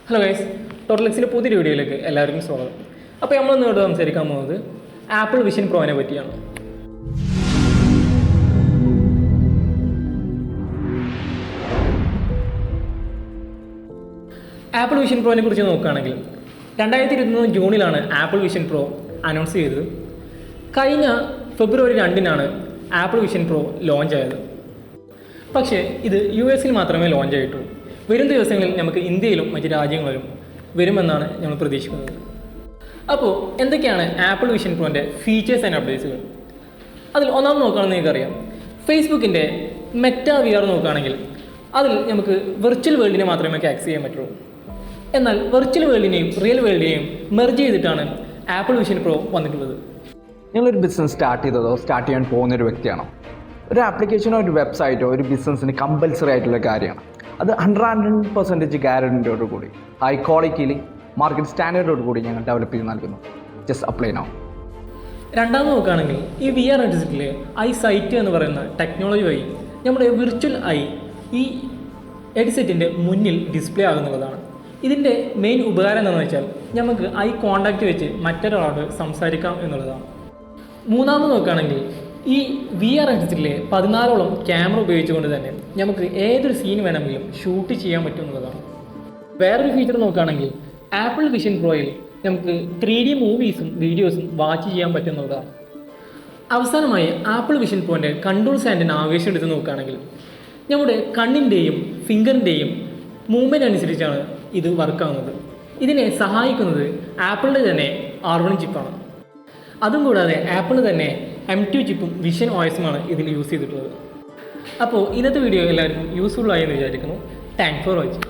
Hello guys, ടോട്ടലെക്സിൻ്റെ പുതിയൊരു വീഡിയോയിലേക്ക് എല്ലാവർക്കും സ്വാഗതം. അപ്പോൾ നമ്മളിന്ന് ഇവിടെ സംസാരിക്കാൻ പോകുന്നത് ആപ്പിൾ വിഷൻ പ്രോനെ പറ്റിയാണ്. ആപ്പിൾ വിഷൻ പ്രോനെ കുറിച്ച് നോക്കുകയാണെങ്കിൽ 2023 ജൂണിലാണ് ആപ്പിൾ വിഷൻ പ്രോ അനൗൺസ് ചെയ്തത്. കഴിഞ്ഞ ഫെബ്രുവരി 2-നാണ് ആപ്പിൾ വിഷൻ പ്രോ ലോഞ്ച് ആയത്. പക്ഷേ ഇത് US-ൽ മാത്രമേ ലോഞ്ച് ആയിട്ടുള്ളൂ. വരും ദിവസങ്ങളിൽ നമുക്ക് ഇന്ത്യയിലും മറ്റ് രാജ്യങ്ങളിലും വരുമെന്നാണ് നമ്മൾ പ്രതീക്ഷിക്കുന്നത്. അപ്പോൾ എന്തൊക്കെയാണ് ആപ്പിൾ വിഷൻ പ്രോൻ്റെ ഫീച്ചേഴ്സ് ആൻഡ് അപ്ഡേറ്റ്സുകൾ? അതിൽ ഒന്നാമത് നോക്കുകയാണെന്ന് നിങ്ങൾക്കറിയാം, ഫേസ്ബുക്കിൻ്റെ മെറ്റ VR നോക്കുകയാണെങ്കിൽ അതിൽ നമുക്ക് വെർച്വൽ വേൾഡിനെ മാത്രമേ നമുക്ക് ആക്സസ് ചെയ്യാൻ പറ്റുള്ളൂ. എന്നാൽ വെർച്വൽ വേൾഡിനെയും റിയൽ വേൾഡിനെയും മെർജ് ചെയ്തിട്ടാണ് ആപ്പിൾ വിഷൻ പ്രോ വന്നിട്ടുള്ളത്. നിങ്ങളൊരു ബിസിനസ് സ്റ്റാർട്ട് ചെയ്യാൻ പോകുന്നൊരു വ്യക്തിയാണോ? ഒരു ആപ്ലിക്കേഷനോ ഒരു വെബ്സൈറ്റോ ഒരു ബിസിനസ്സിന് കമ്പൽസറി ആയിട്ടുള്ള കാര്യമാണ്. അത് 100% ഗ്യാരണ്ടിയോട് കൂടി ഹൈ ക്വാളിറ്റിയിൽ മാർക്കറ്റ് സ്റ്റാൻഡേർഡോട് കൂടി ഞങ്ങൾ ഡെവലപ്പ് ചെയ്ത് നൽകുന്നു. Just apply now. രണ്ടാമത് നോക്കുകയാണെങ്കിൽ ഈ VR ഹെഡ്സെറ്റിൽ ഐ സൈറ്റ് എന്ന് പറയുന്ന ടെക്നോളജി വഴി നമ്മുടെ വിർച്വൽ ഐ ഈ ഹെഡ്സെറ്റിൻ്റെ മുന്നിൽ ഡിസ്പ്ലേ ആകുന്നതാണ്. ഇതിൻ്റെ മെയിൻ ഉപകാരം എന്താണെന്ന് വെച്ചാൽ നമുക്ക് ഐ കോണ്ടാക്റ്റ് വെച്ച് മറ്റൊരാളോട് സംസാരിക്കാം എന്നുള്ളതാണ്. മൂന്നാമത് നോക്കുകയാണെങ്കിൽ ഈ VR ഹെഡ്സെറ്റിലെ 14ഓളം ക്യാമറ ഉപയോഗിച്ചുകൊണ്ട് തന്നെ നമുക്ക് ഏതൊരു സീൻ വേണമെങ്കിലും ഷൂട്ട് ചെയ്യാൻ പറ്റുന്നതാണ്. വേറൊരു ഫീച്ചർ നോക്കുകയാണെങ്കിൽ ആപ്പിൾ വിഷൻ പ്രോയിൽ നമുക്ക് 3D മൂവീസും വീഡിയോസും വാച്ച് ചെയ്യാൻ പറ്റുന്നതാണ്. അവസാനമായി ആപ്പിൾ വിഷൻ പ്രോൻ്റെ കൺട്രോൾസ് ആൻഡ് ആവേശം എടുത്ത് നോക്കുകയാണെങ്കിൽ നമ്മുടെ കണ്ണിൻ്റെയും ഫിംഗറിൻ്റെയും മൂവ്മെൻറ്റ് അനുസരിച്ചാണ് ഇത് വർക്കാവുന്നത്. ഇതിനെ സഹായിക്കുന്നത് ആപ്പിളിൻ്റെ തന്നെ R1 ചിപ്പാണ്. അതും കൂടാതെ ആപ്പിൾ തന്നെ M2 ചിപ്പും വിഷൻ OS-ഉമാണ് ഇതിൽ യൂസ് ചെയ്തിട്ടുള്ളത്. അപ്പോൾ ഇന്നത്തെ വീഡിയോ എല്ലാവർക്കും യൂസ്ഫുൾ ആയി എന്ന് വിചാരിക്കുന്നു. Thanks for watching.